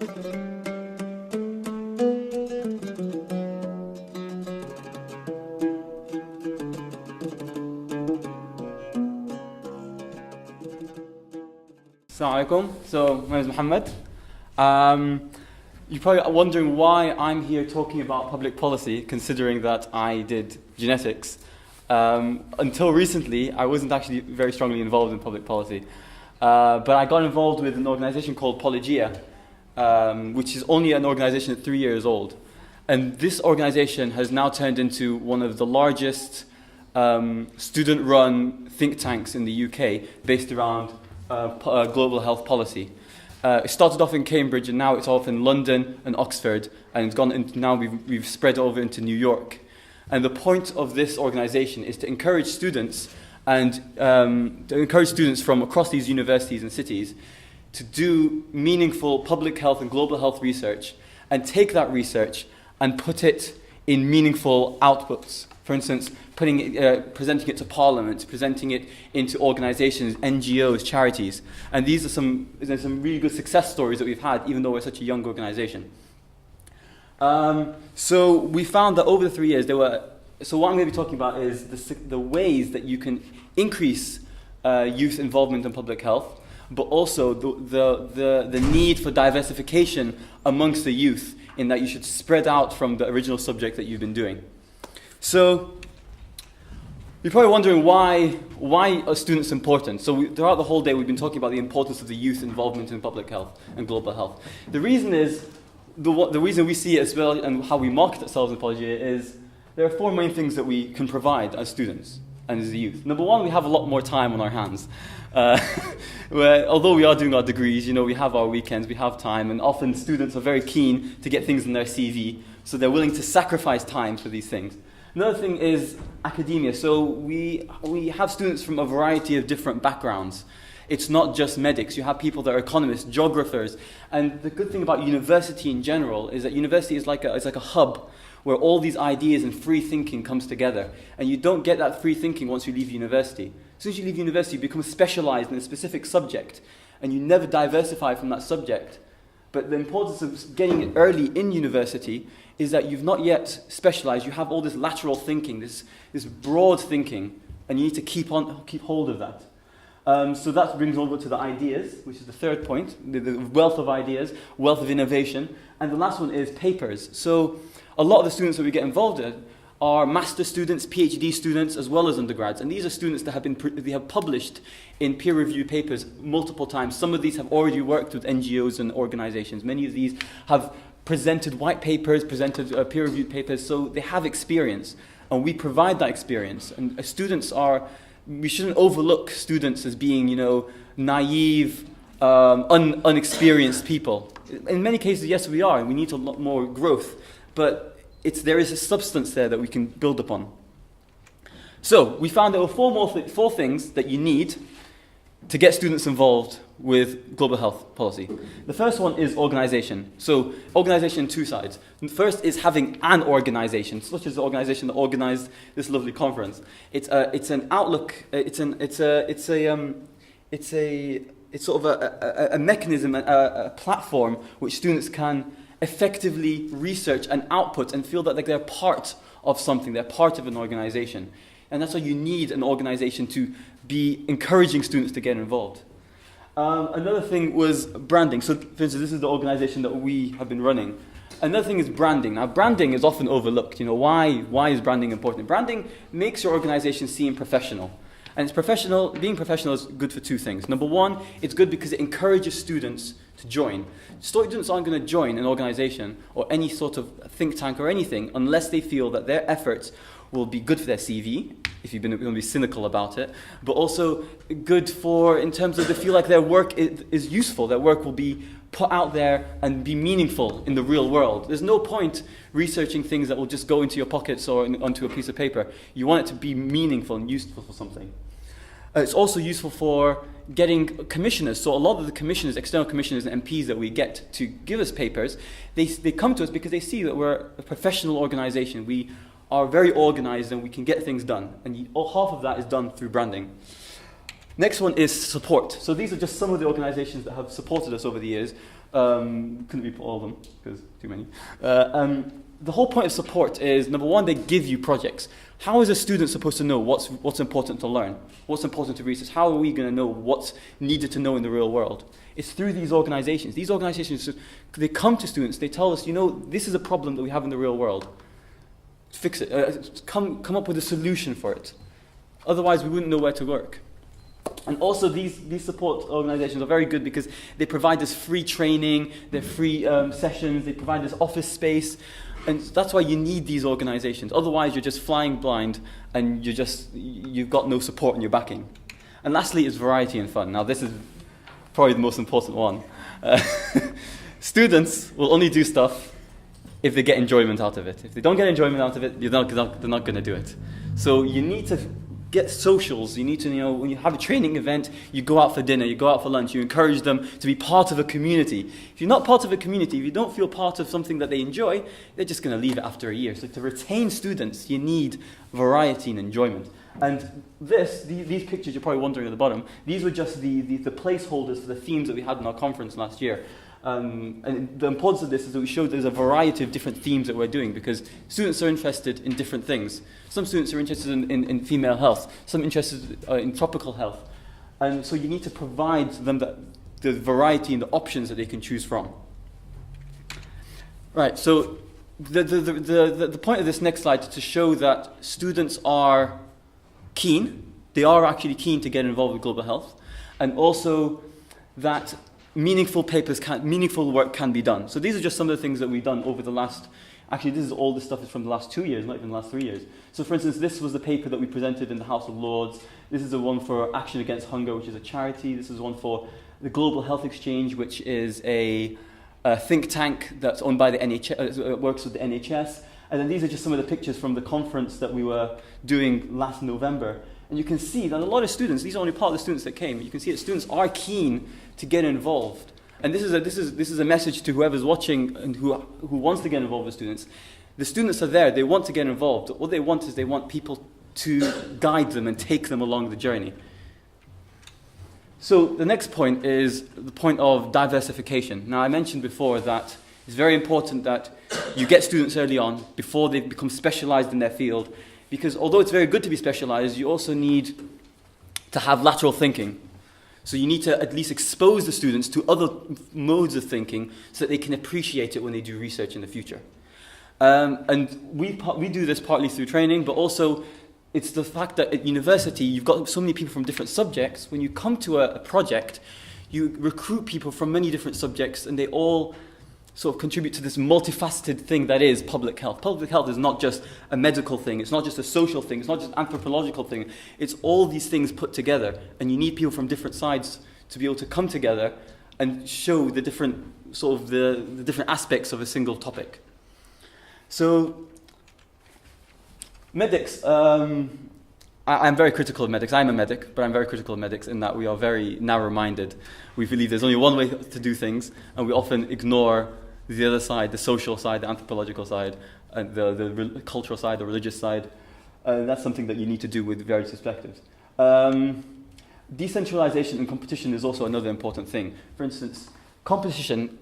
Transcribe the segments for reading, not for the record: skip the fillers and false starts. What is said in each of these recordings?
Assalamu alaikum. So, my name is Mohammed. You're probably wondering why I'm here talking about public policy, considering that I did genetics. Until recently, I wasn't actually very strongly involved in public policy. But I got involved with an organization called Polygeia, which is only an organization at 3 years old. And this organization has now turned into one of the largest student-run think tanks in the UK, based around global health policy. It started off in Cambridge, and now it's off in London and Oxford, and it's gone into, now we've spread over into New York. And the point of this organization is to encourage students from across these universities and cities to do meaningful public health and global health research, and take that research and put it in meaningful outputs. For instance, presenting it to Parliament, presenting it into organizations, NGOs, charities. And these are some really good success stories that we've had, even though we're such a young organization. So we found that over the 3 years, so what I'm going to be talking about is the ways that you can increase youth involvement in public health, but also the need for diversification amongst the youth, in that you should spread out from the original subject that you've been doing. So you're probably wondering why are students important? So throughout the whole day, we've been talking about the importance of the youth involvement in public health and global health. The reason is, the reason we see it as well, and how we market ourselves in Polygeia, is there are 4 main things that we can provide as students and as the youth. Number one, we have a lot more time on our hands. Although we are doing our degrees, we have our weekends, we have time, and often students are very keen to get things in their CV, so they're willing to sacrifice time for these things. Another thing is academia. So we have students from a variety of different backgrounds. It's not just medics. You have people that are economists, geographers. And the good thing about university in general is that university is like a hub where all these ideas and free thinking comes together. And you don't get that free thinking once you leave university. As soon as you leave university, you become specialized in a specific subject, and you never diversify from that subject. But the importance of getting it early in university is that you've not yet specialized. You have all this lateral thinking, this broad thinking, and you need to keep hold of that. So that brings over to the ideas, which is the third point, the wealth of ideas, wealth of innovation. And the last one is papers. So a lot of the students that we get involved in are master students, PhD students, as well as undergrads. And these are students that have published in peer-reviewed papers multiple times. Some of these have already worked with NGOs and organizations. Many of these have presented white papers, presented peer-reviewed papers, so they have experience. And we provide that experience. And we shouldn't overlook students as being, naive, unexperienced people. In many cases, yes, we are, and we need a lot more growth. But there is a substance there that we can build upon. So we found there were 4 things that you need to get students involved with global health policy. The first one is organization. So organization, 2 sides. The first is having an organization, such as the organization that organized this lovely conference. It's an outlook. It's sort of a mechanism, a platform which students can effectively research and output and feel that they're part of something, they're part of an organization. And that's why you need an organization to be encouraging students to get involved. Another thing was branding. So, for instance, this is the organization that we have been running. Another thing is branding. Now, branding is often overlooked. Why is branding important? Branding makes your organization seem professional. And being professional is good for 2 things. Number one, it's good because it encourages students to join. Students aren't going to join an organization or any sort of think tank or anything unless they feel that their efforts will be good for their CV, if you're going to be cynical about it, but also good in terms of they feel like their work is useful, their work will be put out there and be meaningful in the real world. There's no point researching things that will just go into your pockets or onto a piece of paper. You want it to be meaningful and useful for something. It's also useful for getting commissioners. So a lot of the commissioners, external commissioners and MPs that we get to give us papers, they come to us because they see that we're a professional organization. We are very organized and we can get things done. And half of that is done through branding. Next one is support. So these are just some of the organizations that have supported us over the years. Couldn't be all of them, because too many. The whole point of support is, number one, they give you projects. How is a student supposed to know what's important to learn? What's important to research? How are we going to know what's needed to know in the real world? It's through these organizations. These organizations, they come to students, they tell us, this is a problem that we have in the real world. Fix it. Come up with a solution for it. Otherwise, we wouldn't know where to work. And also, these support organizations are very good because they provide us free training, they're free sessions, they provide us office space. And that's why you need these organizations. Otherwise, you're just flying blind and you've got no support in your backing. And lastly is variety and fun. Now, this is probably the most important one. Students will only do stuff if they get enjoyment out of it. If they don't get enjoyment out of it, they're not going to do it. So you need to get socials. You need to, when you have a training event, you go out for dinner, you go out for lunch, you encourage them to be part of a community. If you're not part of a community, if you don't feel part of something that they enjoy, they're just going to leave it after a year. So to retain students, you need variety and enjoyment. And these pictures, you're probably wondering at the bottom, these were just the placeholders for the themes that we had in our conference last year. And the importance of this is that we showed there's a variety of different themes that we're doing because students are interested in different things. Some students are interested in female health, some interested in tropical health. And so you need to provide them the variety and the options that they can choose from. Right, so the point of this next slide is to show that students are keen. They are actually keen to get involved with global health. And also that meaningful work can be done. So these are just some of the things that we've done over the last, actually this is all this stuff is from the last 2 years, not even the last 3 years. So for instance, this was the paper that we presented in the House of Lords. This is the one for Action Against Hunger, which is a charity. This is one for the Global Health Exchange, which is a think tank that's owned by the NHS, works with the NHS. And then these are just some of the pictures from the conference that we were doing last November. And you can see that a lot of students, these are only part of the students that came, you can see that students are keen to get involved. And this is a message to whoever's watching and who wants to get involved with students. The students are there, they want to get involved. What they want is they want people to guide them and take them along the journey. So the next point is the point of diversification. Now I mentioned before that it's very important that you get students early on before they become specialized in their field. Because although it's very good to be specialized, you also need to have lateral thinking. So you need to at least expose the students to other modes of thinking so that they can appreciate it when they do research in the future. And we do this partly through training, but also it's the fact that at university you've got so many people from different subjects. When you come to a project, you recruit people from many different subjects and they all sort of contribute to this multifaceted thing that is public health. Public health is not just a medical thing, it's not just a social thing, it's not just an anthropological thing, it's all these things put together, and you need people from different sides to be able to come together and show the different the different aspects of a single topic. So, medics, I'm very critical of medics. I'm a medic, but I'm very critical of medics in that we are very narrow-minded. We believe there's only one way to do things, and we often ignore the other side, the social side, the anthropological side, and the cultural side, the religious side. That's something that you need to do with various perspectives. Decentralization and competition is also another important thing. For instance, competition,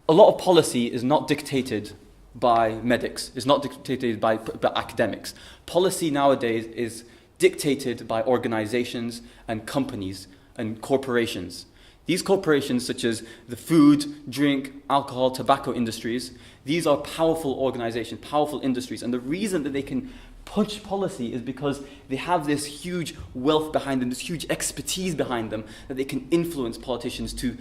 a lot of policy is not dictated by medics. It's not dictated by academics. Policy nowadays is dictated by organizations and companies and corporations. These corporations, such as the food, drink, alcohol, tobacco industries, these are powerful organizations, powerful industries. And the reason that they can push policy is because they have this huge wealth behind them, this huge expertise behind them, that they can influence politicians to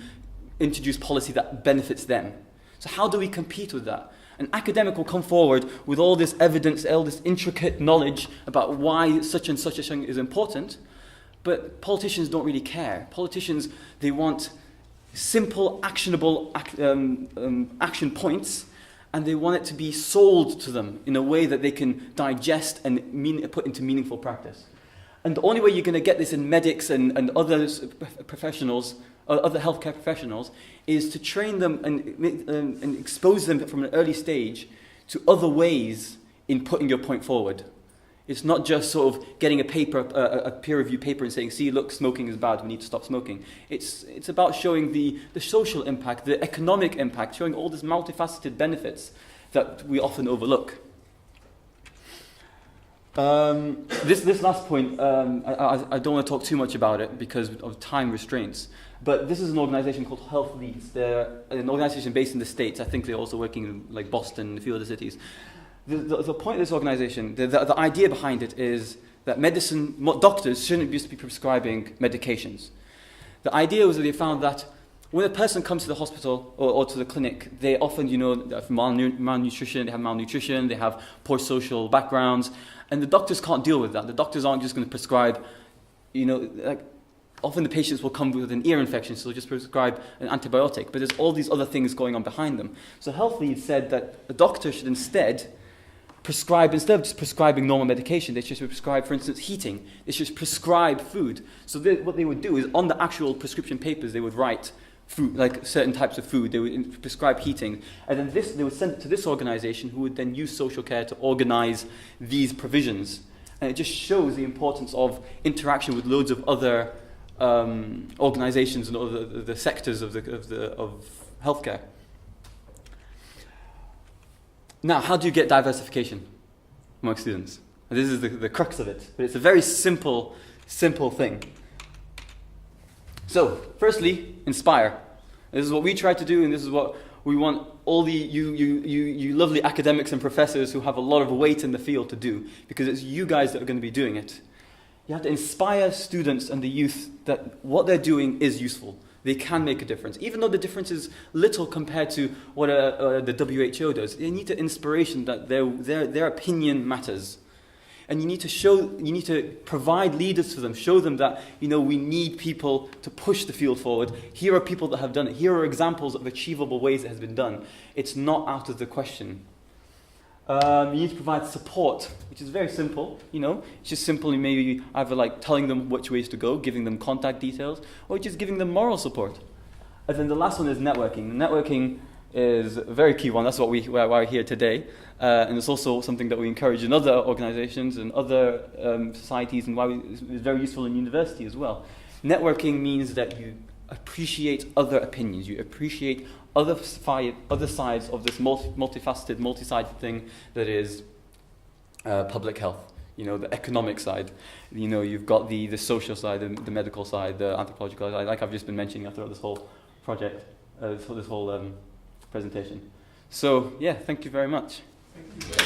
introduce policy that benefits them. So how do we compete with that? An academic will come forward with all this evidence, all this intricate knowledge about why such and such a thing is important, but politicians don't really care. Politicians, they want simple, actionable action points, and they want it to be sold to them in a way that they can digest and put into meaningful practice. And the only way you're going to get this in medics and other professionals, other healthcare professionals, is to train them and expose them from an early stage to other ways in putting your point forward. It's not just sort of getting a paper, a peer-reviewed paper and saying, see, look, smoking is bad, we need to stop smoking. It's about showing the social impact, the economic impact, showing all these multifaceted benefits that we often overlook. This last point, I don't want to talk too much about it because of time restraints, but this is an organization called Health Leads. They're an organization based in the States. I think they're also working in like Boston and a few other cities. The point of this organization, the idea behind it is that doctors shouldn't be prescribing medications. The idea was that they found that when a person comes to the hospital or to the clinic, they often, have malnutrition, they have poor social backgrounds, and the doctors can't deal with that. The doctors aren't just going to prescribe, often the patients will come with an ear infection, so they'll just prescribe an antibiotic, but there's all these other things going on behind them. So Health Leads said that a doctor should instead of just prescribing normal medication, they should prescribe, for instance, heating. They should prescribe food. So what they would do is on the actual prescription papers, they would write food, like certain types of food. They would prescribe heating. And then they would send it to this organization who would then use social care to organize these provisions. And it just shows the importance of interaction with loads of other organizations and other the sectors of healthcare. Now, how do you get diversification among students? And this is the crux of it, but it's a very simple thing. So, firstly, inspire. This is what we try to do, and this is what we want all you lovely academics and professors who have a lot of weight in the field to do, because it's you guys that are going to be doing it. You have to inspire students and the youth that what they're doing is useful. They can make a difference. Even though the difference is little compared to what the WHO does, they need the inspiration that their opinion matters. And you need to provide leaders for them, show them that, we need people to push the field forward. Here are people that have done it. Here are examples of achievable ways it has been done. It's not out of the question. You need to provide support, which is very simple, It's just simply maybe either like telling them which ways to go, giving them contact details, or just giving them moral support. And then the last one is networking. Networking is a very key one. That's why we're here today. And it's also something that we encourage in other organizations and other societies, and it's very useful in university as well. Networking means that you appreciate other opinions. You appreciate other sides of this multifaceted, multi-sided thing that is public health. The economic side. You've got the social side, the medical side, the anthropological side, like I've just been mentioning throughout this whole project, this whole presentation. So, yeah, thank you very much. Thank you.